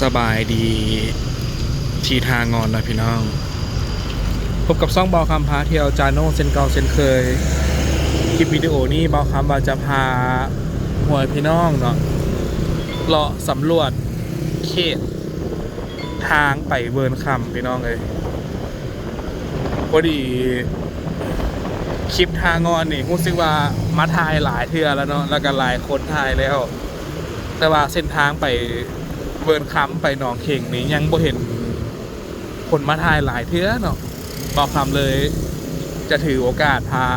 สบายดีทีทางงอนนะพี่น้องพบกับซ่องเบาคำพาเที่ยวจาโน่เซนเก่าเซนเคยคลิปวิดีโอนี้เบาคำว่าจะพาหัวพี่น้องเนาะเลาะสำรวจเขตทางไปเวิร์นคำพี่น้องเลยพอดีคลิปทางงอนนี่รู้สึกว่ามาถ่ายหลายเทื่อแล้วเนาะแล้วก็หลายคนถ่ายแล้ว แต่ว่าเส้นทางไปเวิร์นคำไปหนองเข่งนี้ยังบ่เห็นคนมาถ่ายหลายเทื่อเนาะบอกคำเลยจะถือโอกาสพา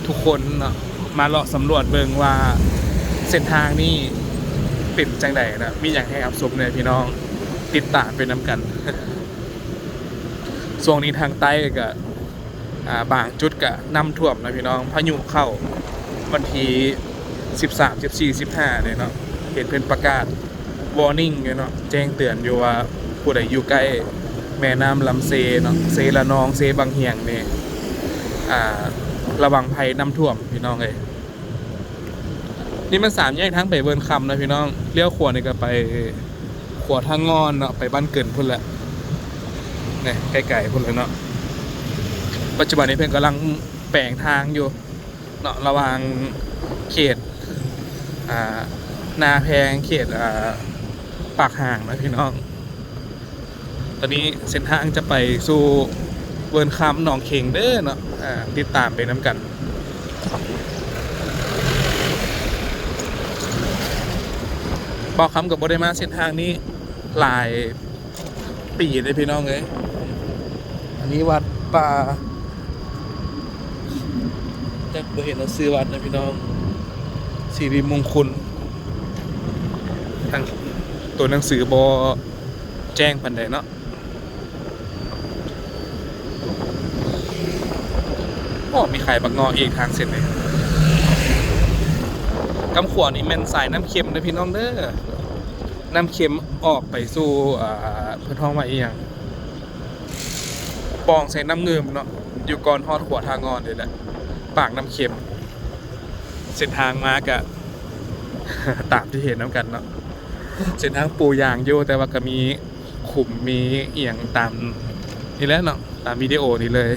ทุกคนเนาะมาเลาะสำรวจเบิ่งว่าเส้นทางนี้เป็นจังไดนะมีอย่างให้อับสมเนี่ยพี่น้องติดตามไปน้ำกัน ช่วงนี้ทางใต้ก็บางจุดก็น้ำท่วมนะพี่น้องพายุเข้าวันที่13 14 15เนี่ยเนาะเห็นเพิ่นประกาศ warning อยู่เนาะแจ้งเตือนอยู่ว่าผู้ใดอยู่ใกล้แม่น้ำลำเซเนาะเซละนองเซบางเหียงนี่ระวังภัยน้ำท่วมพี่น้องเอ้ยนี่มัน3แยกทางไปเวิร์นคำนะพี่น้องเลี้ยวขวานี่ก็ไปขวาทางงอนเนาะไปบ้านเกินพุ่นแหละนี่ใกล้ๆพุ่นเลยเนาะปัจจุบันนี้เพิ่นกำลังแปลงทางอยู่เนาะระหว่างเขตนาแพงเขตปากห่างนะพี่น้องตอนนี้เส้นทางจะไปสู่เวิร์นคำหนองเข่งเด้อเนาะติดตามไปน้ำกันบอกคำกับโบได้มาเส้นทางนี้หลายปีเลยพี่น้องเลยอันนี้วัดป่าจะเห็นเราซื้อวัดนะพี่น้องสิริมงคลทางตัวหนังสือบอแจ้งปันใดเนาะโอ้มีขายบักงออีกทางเส้นเลยกำขวานี่แม่นสายน้ำเค็มนะพี่น้องเด้อน้ำเค็มออกไปสู่เพื่อท้องมาอีกอย่างปองใส่น้ำเงิมเนาะอยู่ก่อนฮอดขวาทางงอนเลยแหละปากน้ำเค็มเส้นทางมากะ ตามที่เห็นน้ำกันเนาะเส้นทางปูยางอยู่แต่ว่าก็มีขุมมีเอียงตามนี่แหละเนาะตามวิดีโอนี้เลย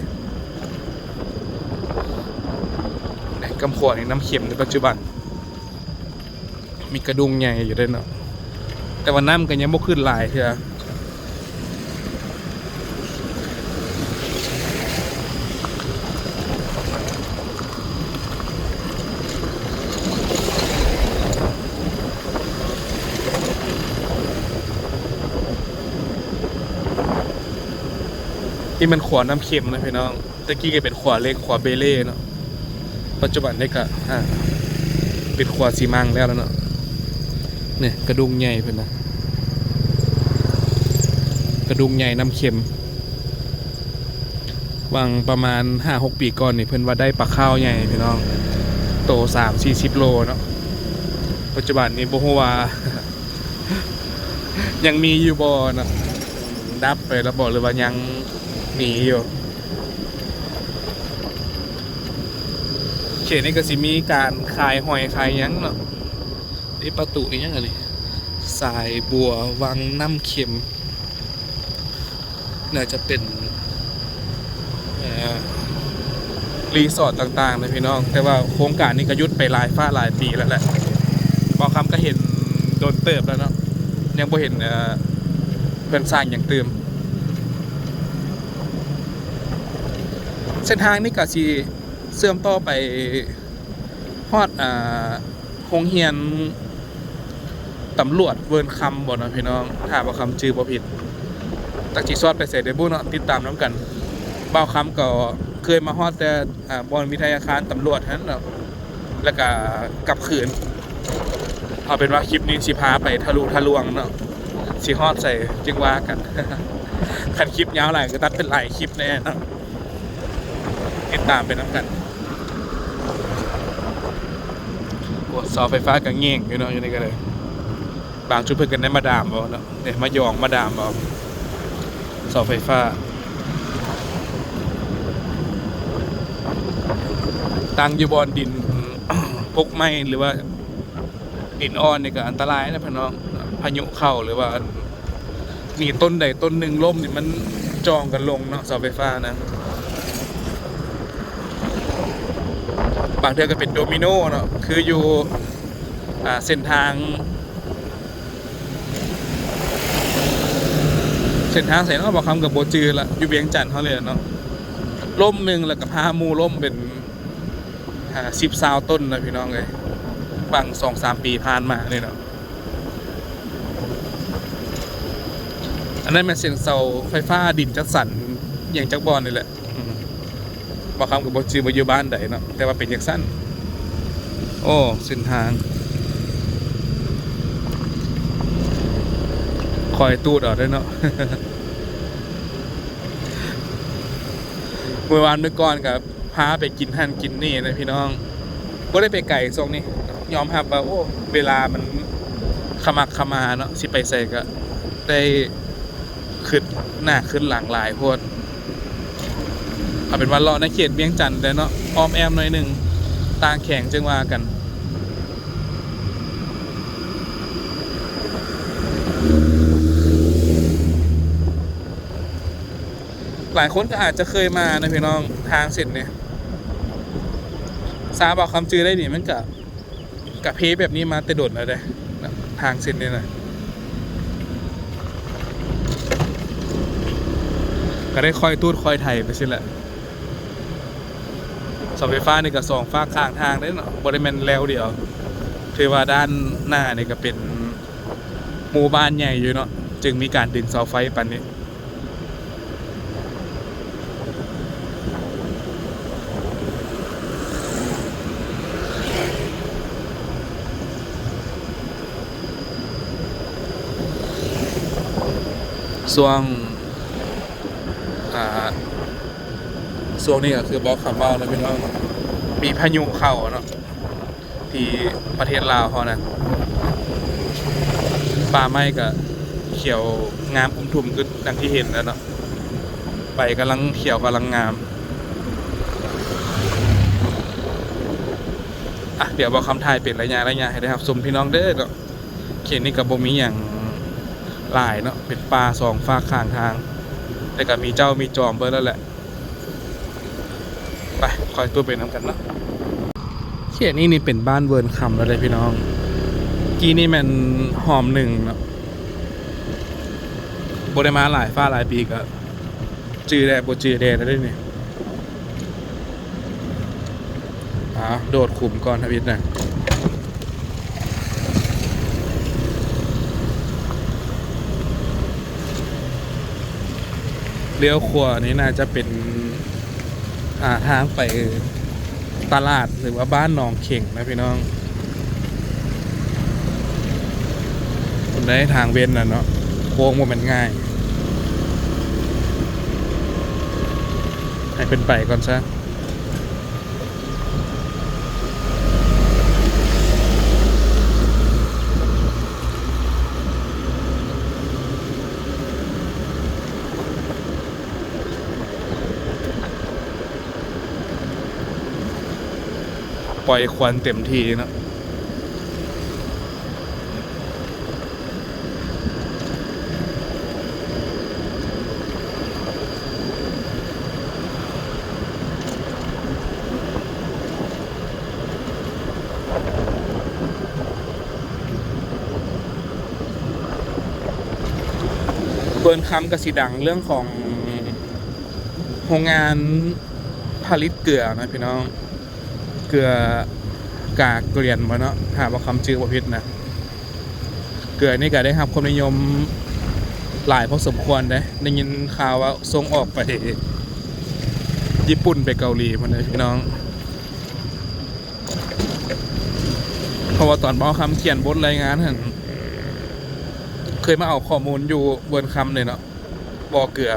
กำขวดนี่น้ำเค็มในปัจจุบันมีกระดุงใหญ่อยู่ด้วยเนาะแต่ว่าน้ำก็ยังบ่ขึ้นหลายเถอะที่มันขวดน้ำเค็มนะพี่น้องตะกี้ก็เป็นขวดเล็กขวดเบเล่เนาะปัจจุบันนี่ก็เป็นขวดซีมังแล้วเนาะเนี่ยกระดุงใหญ่เพื่อนนะกระดุงใหญ่น้ำเค็มวางประมาณ 5-6 ปีก่อนนี่เพื่อนว่าได้ปลาข้าวใหญ่พี่น้องโต3-40 โลเนาะปัจจุบันนี้บ่ฮู้ว่า ยังมีอยู่บ่เนาะดับไปแล้วบอกเลยว่ายังหนีอยู่เขตนี้ก็สิมีการขายหอยขายยังเนาะนี่ประตูอีกยังไงนี่สายบัววังน้ำเค็มน่าจะเป็นรีสอร์ทต่างๆนะพี่น้องแต่ว่าโครงการนี้ก็ยุดไปหลายปีแล้วแหละบอกคำก็เห็นโดนเติบแล้วเนาะยังบ่เห็นเพื่อนสร้างอย่างเติมเส้นทางนี้ก็สิเชื่อมต่อไปฮอดโรงเรียนตำรวจเวิร์นคำบ่เนาะพี่น้องถ้าบ่คำชื่อบ่ผิดตักจีซอดไปเสร็จเดี๋ยวบุ้เนาะติดตามน้ำกันบ่าวคำก็เคยมาฮอดแต่บอนวิทยาคารตำรวจนั้นเนาะแล้วก็กลับคืนเอาเป็นว่าคลิปนี้สิพาไปทะลวงเนาะสิฮอดใส่จึงว่ากัน คันคลิปยาวหลายก็ตัดเป็นหลายคลิปแน่เนาะติดตามไปน้ำกันเสาไฟฟ้าก็เง่งอยู่เนาะอยู่นี่ก็เลยบางจุดเพิ่งกันได้มาดามบ่เนาะเนี่ยมาหยองมาดามบ่เสาไฟฟ้าตั้งอยู่บนดิน พกไม้หรือว่าดินอ่อนนี่ก็อันตรายนะพี่น้อง พายุเข้าหรือว่ามีต้นใดต้นหนึ่งล่มนี่มันจองกันลงเนาะเสาไฟฟ้านะบางเทื่อก็เป็นโดมิโนเนาะคืออยู่เส้นทางใส่เนาะบอกคำกับโบจือละอยู่เวียงจันทน์เขาเลยเนาะล่มหนึ่งแล้วก็พามูล่มเป็น10-20ต้นนะพี่น้องเลยบาง 2-3 ปีผ่านมาเนี่ยเนาะอันนั้นเป็นเส้นเสาไฟฟ้าดินจัดสรรอย่างจักบอลนี่แหละบอกคำกับโบจือมาอยู่บ้านใดเนาะแต่ว่าเป็นอย่างสั้นโอ้เส้นทางคอยตูดออกด้วยเนาะ เมื่อวานเมื่อก่อนกับพาไปกินหั่นกินนี่นะพี่น้องก็ได้ไปไก่ทรงนี้ยอมรับว่าโอ้เวลามันขมักขมาเนาะสิไปใส่ก็ได้ขึ้นหน้าขึ้นหลังหลายโพดเอาเป็นวันเลาะในเขตเวียงจันทน์แต่เนาะออมแอมหน่อยหนึ่งตาแข็งจึงว่ากันหลายคนก็อาจจะเคยมานะพี่น้องทางเส้นเนี่ยซาบอกคำจือได้ดิมันกับเพแบบนี้มาแต่โดดแล้วเลยทางเส้นนี่นะก็ได้ค่อยตูดค่อยไถไปสิแหละเสาไฟฟ้านี่ก็2ฝากข้างทางได้เนาะบริเวณแล้วเดียวถือว่าด้านหน้านี่ก็เป็นหมู่บ้านใหญ่อยู่เนาะจึงมีการดึงเสาไฟปันนี้ช่วงนี้ก็คือบอกคำว่าแล้วพี่น้องมีพายุเข้าเนาะที่ประเทศลาวเขานะป่าไม้ก็เขียวงามอุ่มทุ่มคือดังที่เห็นแล้วเนาะใบกำลังเขียวกำลังงามเดี๋ยวบอกคำทายเป็นระยะให้ได้ครับสมพี่น้องเด้อเนาะเขตนี้กับบ่มีอย่างหลายเนาะเป็นป่า2ฝากข้างทางแต่ก็มีเจ้ามีจอมเบิร์แล้วแหละไปคอยตัวเป็นน้ำกันเนาะเขตนี้นี่เป็นบ้านเวิร์นคำแล้วเลยพี่น้องกี้นี่มันหอมหนึ่งเนาะโบได้มาหลายฟ้าหลายปีก็จือแดดโบจือแดดได้เนี่ยโดดขุมก่อนทวิตนะเลี้ยวขวานี้น่าจะเป็นทางไปตลาดหรือว่าบ้านหนองเข่งนะพี่น้องคนได้ทางเว้นนะเนาะโค้งมันง่ายให้เป็นไปก่อนซะปล่อยควันเต็มที่เนาะเบิร์นคำกับสีดังเรื่องของโรงงานผลิตเกลือนะพี่น้องเกลือกากเกลียนมาเนาะหาว่าคำชื่อว่าพิษนะเกลือนี่ก็ได้รับความนิยมหลายพอสมควรได้ยินข่าวว่าส่งออกไปญี่ปุ่นไปเกาหลีมาเลยพี่น้องเพราะว่าตอนบอกคำเขียนบทรายงานเห็นเคยมาเอาข้อมูลอยู่บนคำเลยเนาะบอกเกลือ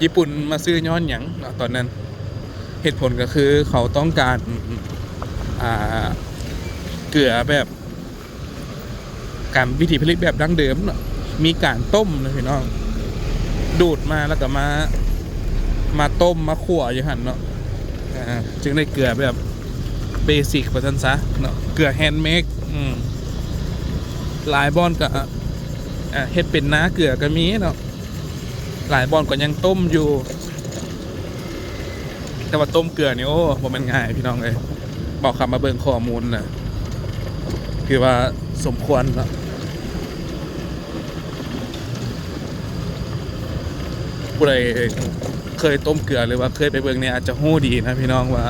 ญี่ปุ่นมาซื้อย้อนหยังตอนนั้นเหตุผลก็คือเขาต้องการเกลือแบบการวิธีผลิตแบบดั้งเดิมเนาะมีการต้มนะพี่น้องดูดมาแล้วก็มาต้มมาขั่วอยู่หันเนาะจึงได้เกลือแบบเบสิกประชันซะเนาะเกลือแฮนด์เมด หลายบ่อนก็เฮ็ดเป็นน้าเกลือก็มีเนาะหลายบ่อนก็ยังต้มอยู่แต่ว่าต้มเกลือนี่โอ้บ่แม่นง่ายพี่น้องเอ้ยบอกคำมาเบิ่งข้อมูลน่ะคือว่าสมควรเนาะผู้ใดเคยต้มเกลือหรือว่าเคยไปเบิ่งเนี่ยอาจจะฮู้ดีนะพี่น้องว่า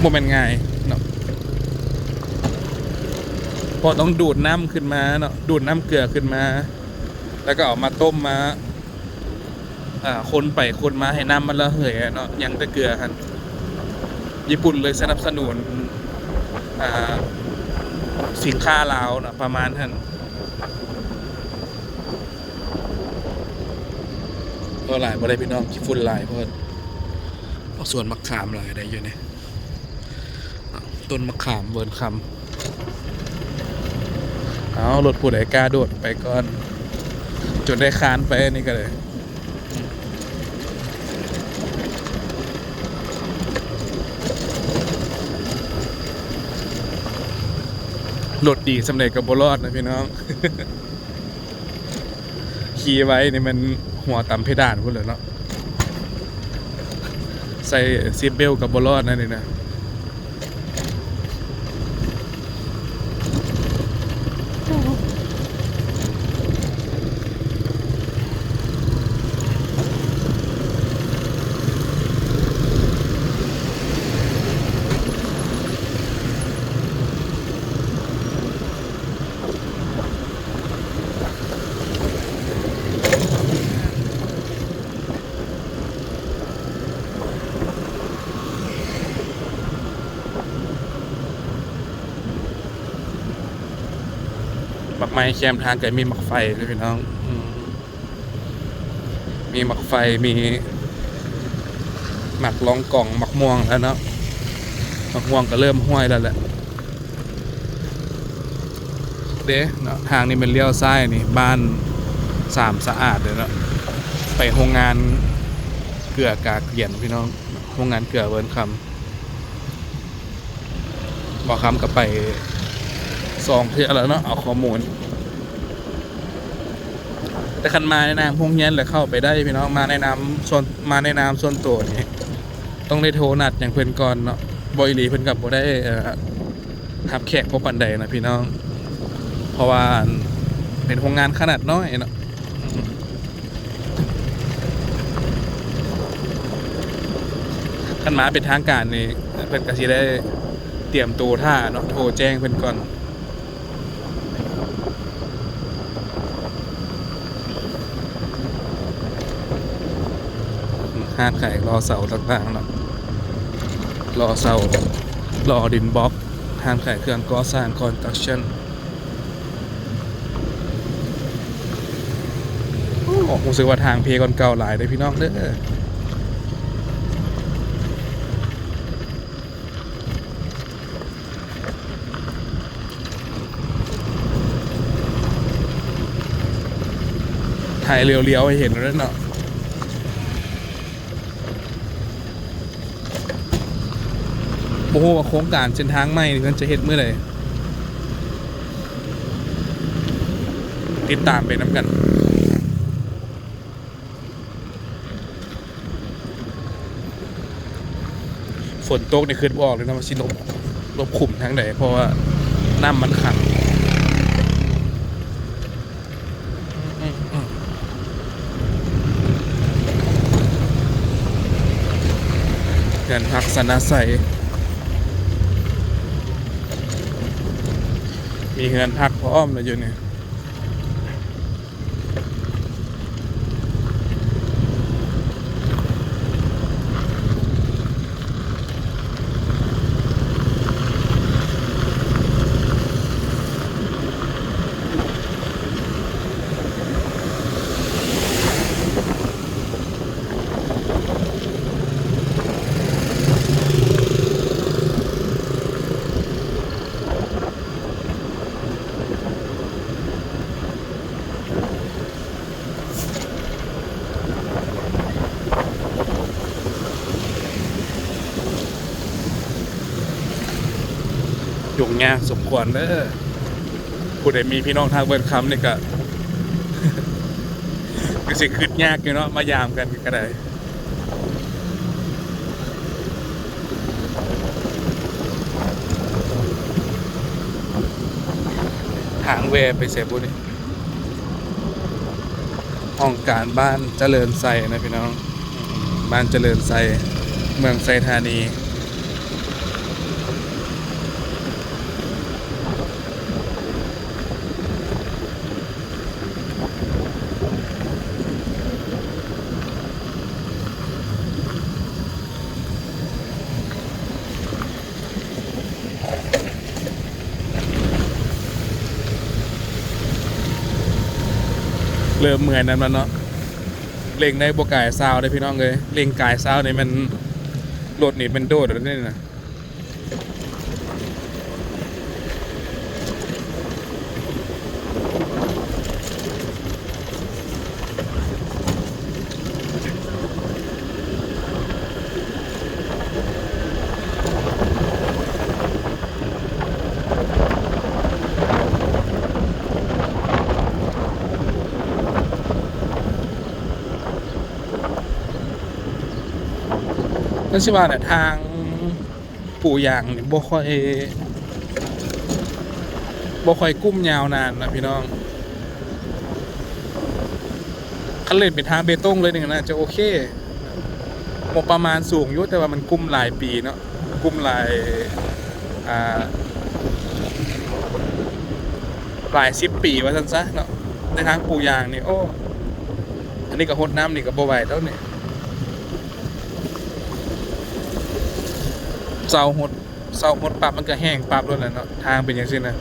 บ่แม่นง่ายเนาะพอต้องดูดน้ำขึ้นมาเนาะดูดน้ำเกลือขึ้นมาแล้วก็เอามาต้มมาคนไปคนมาให้น้ำมันระเหยเนาะยังแต่เกลือครับญี่ปุ่นเลยสนับสนุนสินค้าลาวเนาะประมาณนั้นก็หลายบ่ได้พี่น้องขี้ฝุ่นหลายเพราะส่วนมะขามหลายได้อยู่เนี่ยต้นมะขามเวิร์นคำเอารถผู้ใดกล้าโดดไปก่อนจนได้คานไปนี่ก็เลยรถดีสำเร็จกับบรอดนะพี่น้อง ขี่ไว้นี่มันหัวต่ำเพดานพุ่นเลยเนาะใส่ซีทเบลกับบรอดนั่นนี่นะมักไม้แคมทางก็มีมักไฟเลยพี่น้องมีมักไฟมีหมักลองกล่องมักม่วงแล้วเนาะมักม่วงก็เริ่มห้วยแล้วแหละเด้เนาะทางนี้เป็นเลี้ยวซ้ายนี่บ้านสามสะอาดเลยเนาะไปโรงงานเกลือกากเกียนพี่น้องโรงงานเกลือเวิร์นคำบอกคำกับไป2 เทื่อแล้วเนาะเอาข้อมูลแต่คันมาในนามพงเฮียนเลยเข้าไปได้พี่น้องมาในนามส่วนตัวนี่ต้องได้โทรนัดอย่างเพื่อนก่อนเนาะบอยลีเพื่อนกับบ่ได้ทับแขกพบปันใดนะพี่น้องเพราะว่าเป็นโรงงานขนาดน้อยเนาะคันมาเป็นทางการนี่เพื่อนก็สิได้เตรียมตัวท่าเนาะโทรแจ้งเพื่อนก่อนห้างขายรอเสาต่างๆเนาะรอเสารอดินบล็อกห้างขายเครื่องก่อสร้างคอนสตรัคชั่นรู้สึกว่าทางเพก่อนเก่าหลายเลยพี่น้องเด้อถ่ายเรียวๆให้เห็นแล้วเนาะโอ้โหว่าโครงการเส้นทางใหม่มันจะเห็นเมื่อไหร่ติดตามไปน้ำกันฝนตกในคืนออกเลยนะว่าสิลบขุมทางไหนเพราะว่าน้ำมันขังเงินพักสนาใสมีเงินพักพร้อมเลยอยู่เนี่ย ยากสมควรเด้อผู้ใดมีพี่น้องทางเบิร์นคำนี่ก็ ก็สิขึ้นยากอยู่เนาะมายามกันก็ได้ทางเวไปเสียบุรีห้องการบ้านเจริญไซนะพี่น้องบ้านเจริญไซเมืองไซธานีเริ่มเมื่อยนั้นแล้วเนาะเล่งได้บวกายซาวได้พี่น้องเลยเล่งกายซาวนี่มันโหลดนี่เป็นโดดแล้วนี่นะนั่นสิว่าเนี่ยทางปู่ย่างนี่บ่ค่อยกุ้มยาวนานนะพี่น้องคันเล่นเป็นทางเบตงเลยนี่นะจะโอเคงบประมาณสูงอยู่แต่ว่ามันกุ้มหลายปีเนาะกุ้มหลายหลาย10 ปีว่าซั่นซะเนาะในทางปู่ย่างนี่โอ้อันนี้ก็หดน้ำนี่ก็บ่ไหวแล้วเนี่ยเสาหดปรับมันก็แห้งปรับแล้วแหละเนาะทางเป็นอย่างนี้นะ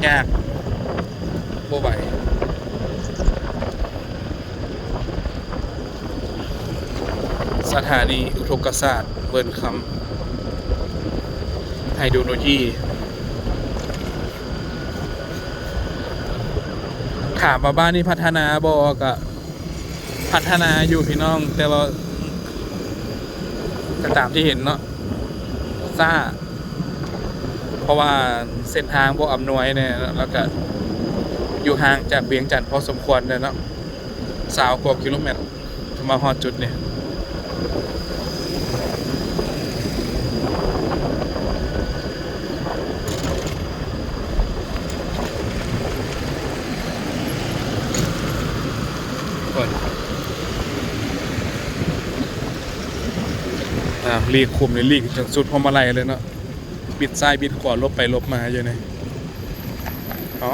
ยากบ่ไหวสถานีอุทกศาสตร์เวิร์นคำไฮโดรโลจีถามมาบ้านนี่พัฒนาบอกะพัฒนาอยู่พี่น้องแต่ว่าตามที่เห็นเนาะซ่าเพราะว่าเส้นทางบ่อำนวยเนี่ยแล้วก็อยู่ห่างจากเวียงจันทร์พอสมควรเลยเนาะ20 กว่ากิโลเมตรมาฮอดจุดเนี่ยลีกคุมเลยลีกจากสุดพวงมาลัยเลยเนาะบิดซ้ายบิดขวาลบไปลบมาอยู่เนี่ยอ๋อ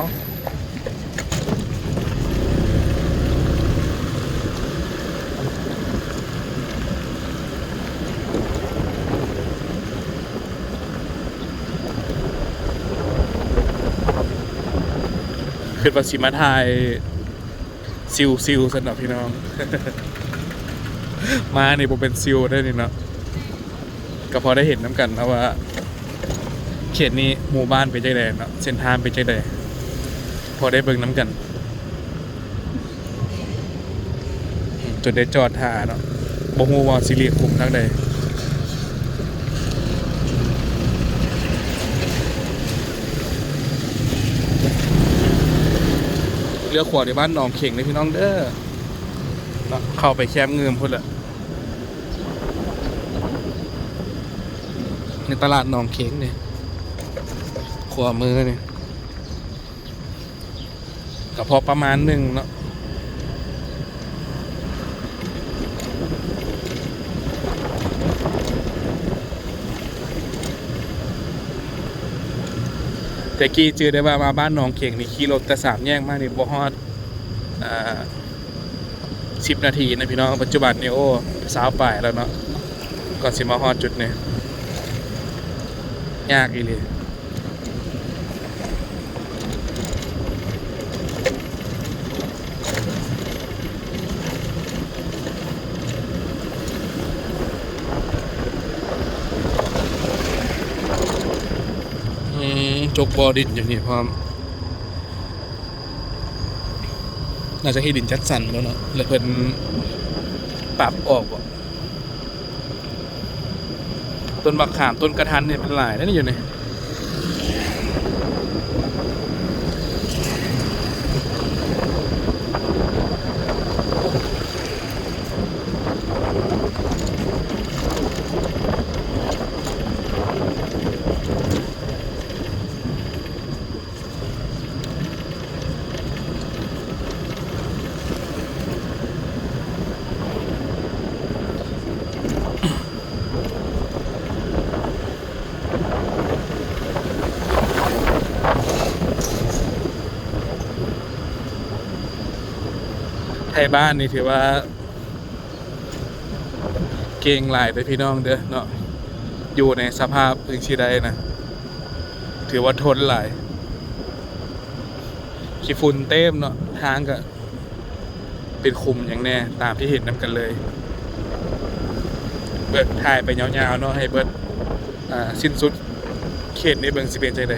คือประสิมาทายซิวสำหรับพี่น้อง มานี่ผมเป็นซิวได้นี่เนาะก็พอได้เห็นน้ำกันนะว่าเขตนี้หมู่บ้านเป็นใจแดงเนาะเส้นทางเป็นใจแดงพอได้เบิ่งน้ำกันจนได้จอดท่าเนาะบ่ฮู้ว่าสิเรียกคุมทางใดเรือขวดในบ้านหนองเข่งเลยพี่น้องเด้อเข้าไปแคมป์เงิมพุ่นละในตลาดหนองเข่งเนี่ยขวามือเนี่ยก็พอประมาณหนึ่งเนาะแต่กี้เจอได้ว่ามาบ้านหนองเข่งนี่ขี่รถแต่3 แยกมากนี่บ่ฮอด10 นาทีนะพี่น้องปัจจุบันนี่โอ้20 ปลายแล้วเนาะก่อนสิมาฮอดจุดเนี่ยยากอีเลยจกบอดินอย่างนี้พร้อมน่าจะให้ดินจัดสรรแล้วเนาะแล้วเพิ่นปรับออกว่ะ ต้นบักขามต้นกระทันเนี่ยเป็นหลายนั่นอยู่เนี่ยไทยบ้านนี่ถือว่าเก่งหลายไปพี่น้องเด้อเนาะอยู่ในสภาพถึงชีใดนะถือว่าทนหลายขี้ฝุ่นเต็มเนาะทางก็เป็นคุมอย่างแน่ตามที่เห็นนำกันเลยเบิดถ่ายไปยาวๆเนาะให้เบิดสิ้นสุดเขตในเบิงสิเป็นใจใด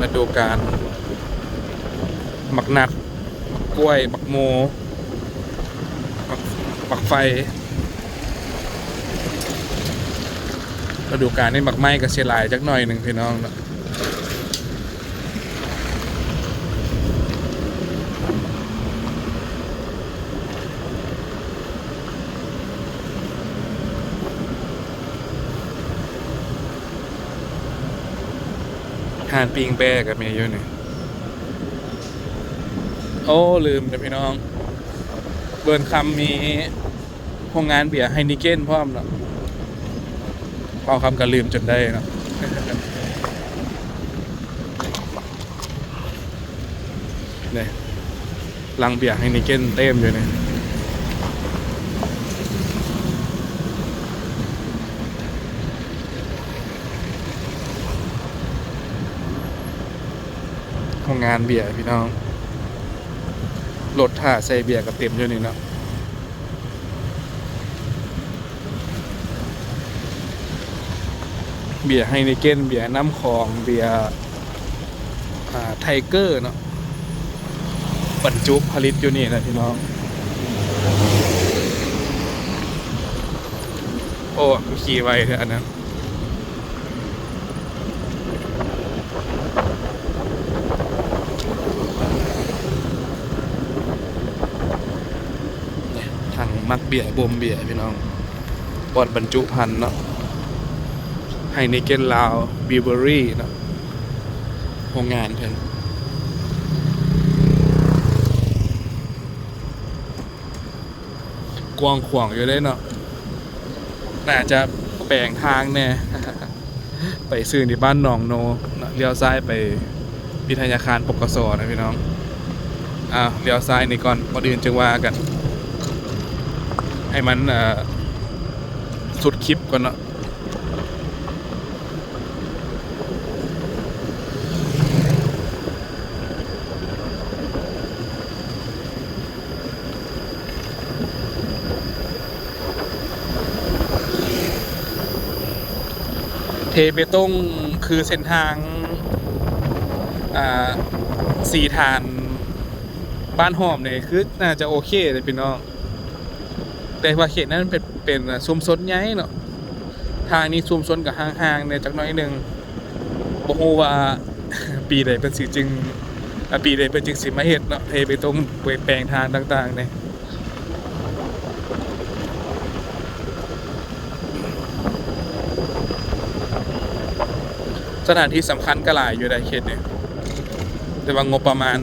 ฤดูกาลบักนัดกล้วยบักโมบักไฟฤดูกาลนี่บักไม้ก็เสียหลายจักหน่อยหนึ่งพี่น้องเนาะทานปิงแบกับเมย์อยู่นี่โอ้ลืมนะพี่น้องเบิร์นคำมีโรงงานเบียร์ไฮนิเก้นพร้อมเนาะเป่าคำก็ลืมจนได้เนาะเนี่ยลังเบียร์ไฮนิเก้นเต็มอยู่เนี่ยโรงงานเบียร์พี่น้องรถท่าใส่เบียร์กับเต็มอยู่นี่เนาะเบียร์ไฮนิเก้นเบียร์น้ำคองเบียร์ไทเกอร์เนาะบรรจุผลิตอยู่นี่นะพี่น้องโอ้ขี่ไวเลยอันนั้นถังมักเบียร์บ่มเบียร์พี่น้องปอดบรรจุภัณฑ์เนาะไฮนิเก้นลาวบิวเบอรี่เนาะโรงงานเพิ่นกว้างขวางอยู่ได้เนาะน่าจะแปลงทางแน่ ไปซื้อที่บ้านหนองโนเลี้ยวซ้ายไปพิทยาคารปกสนะพี่น้องเลี้ยวซ้ายนี่ก่อนพอดีจึงว่ากันให้มันสุดคลิปก่อนเนาะเทเบตงคือเส้นทางสีทานบ้านหอมเนี่ยคือน่าจะโอเคเลยพี่น้องแต่ว่าเขตนั้นเป็นชุมชนใหญ่เนาะทางนี้ชุมชนกับห่างๆเนี่ยจักหน่อยนึงบ่ฮู้ว่า ปีใดเป็นสิจึงปีใดเป็นจึงสิมาเฮ็ดเนาะเทเบตงเปลี่ยนแปลงทางต่างๆเนี่ยสถานที่สำคัญก็หลายอยู่ในเขตเนี่ยแต่ว่างบประมาณ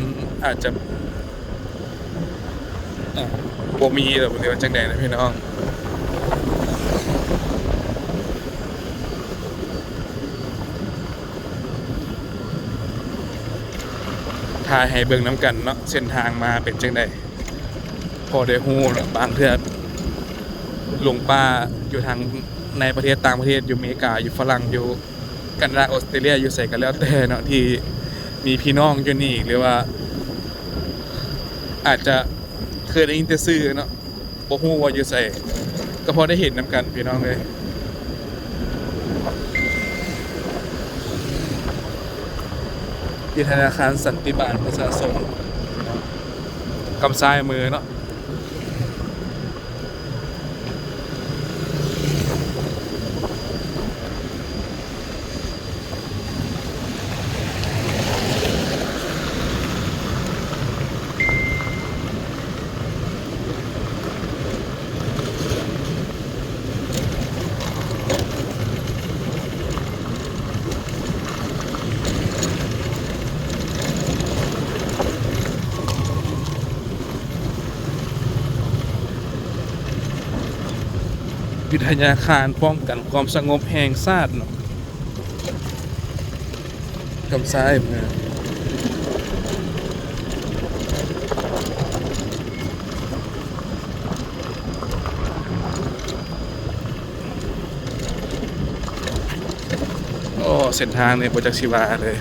อาจจะบ่มีหรือว่าจังใดนะพี่น้อง ทายให้เบิ่งน้ำกันเนาะเส้นทางมาเป็นจังไดพอได้ฮู้เนาะบางเทื่อหลงป่าอยู่ทางในประเทศต่างประเทศอยู่อเมริกาอยู่ฝรั่งอยู่แคนาดาออสเตรเลียอยู่ไสก็แล้วแต่เนาะที่มีพี่น้องอยู่นี่หรือว่าอาจจะเคยได้ยินแต่ชื่อเนาะบ่ฮู้ว่าอยู่ไสก็พอได้เห็นน้ำกันพี่น้องเลยที่ธนาคารสันติบาลประชาชนกำซ้ายมือเนาะวิทยาคารป้องกันความสงบแห่งชาติเนาะกำซ้ายมือโอ้เส้นทางเนี่ยโปรจักชีวาเลย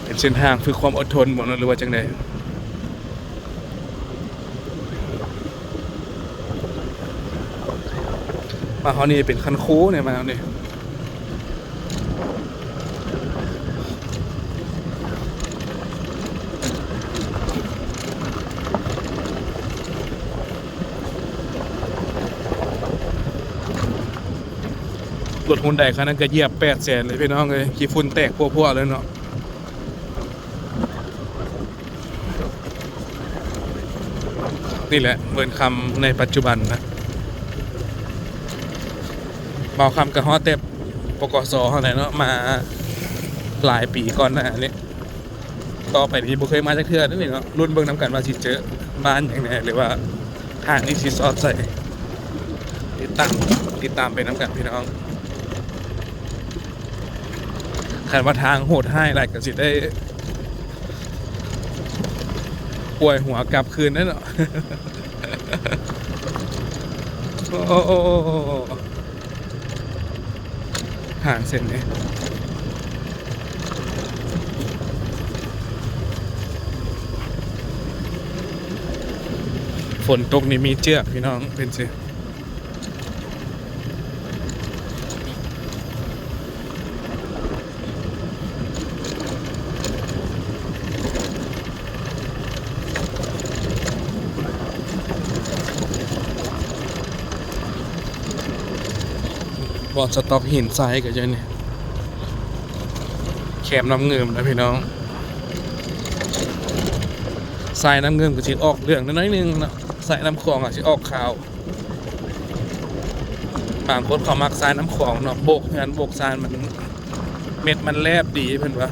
เป็นเส้นทางฝึกความอดทนหมดหรือว่าจังไดมาเขานี่เป็นคันคูเนี่ยมาเอาเนี่ยรถฮุนไดคันนั้นก็เหยียบ800,000เลยพี่น้องเลยขี้ฝุ่นแตกพวกๆเลยเนาะนี่แหละเวิร์นคำในปัจจุบันนะเบาคำกับฮอตเต็บปกสอะไรเนาะมาหลายปีก่อนหน้านี้ต่อไปที่บุเคยมาจากเทือนั่นเองเนาะรุ่นเบิ่งน้ำกันว่าสิเจอบ้านอย่างไรหรือว่าทางนี้สิซอดใส่ติดตามไปน้ำกันพี่น้องขันว่าทางโหดให้ไรก็สิได้ป่วยหัวกลับคืนนั่นเนาะ โอ้ห่างเส้นนี้ฝนตกนี่มีเจือกพี่น้องเป็นสิบอดสต็อกหินทรายกับเจ้าเนี่ยแคมน้ำเงิมนะพี่น้องทรายน้ำเงิมก็สิออกเรื่องน้อยนึงนะทรายน้ำคลองอ่ะสิออกขาวบางคนเขามักทรายน้ำคลองเนาะโบกงานโบกทรายมันเม็ดมันแลบดีเพื่อนวะ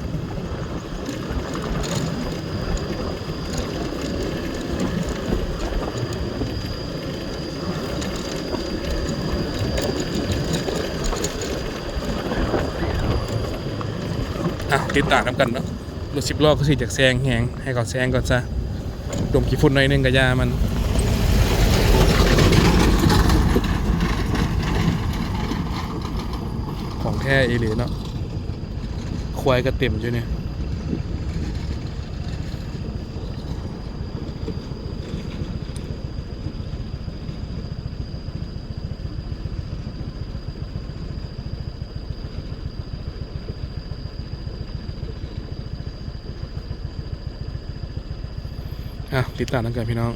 ติดตามกันเนาะรถ10 ล้อก็สิจากแซงแหงให้เขาแซงก่อนซะดมขี้ฝุ่นหน่อยนึงกับยามันของแท้อีหลีเนาะควายก็เต็มอยู่เนี่ยติดตามกันพี่น้อง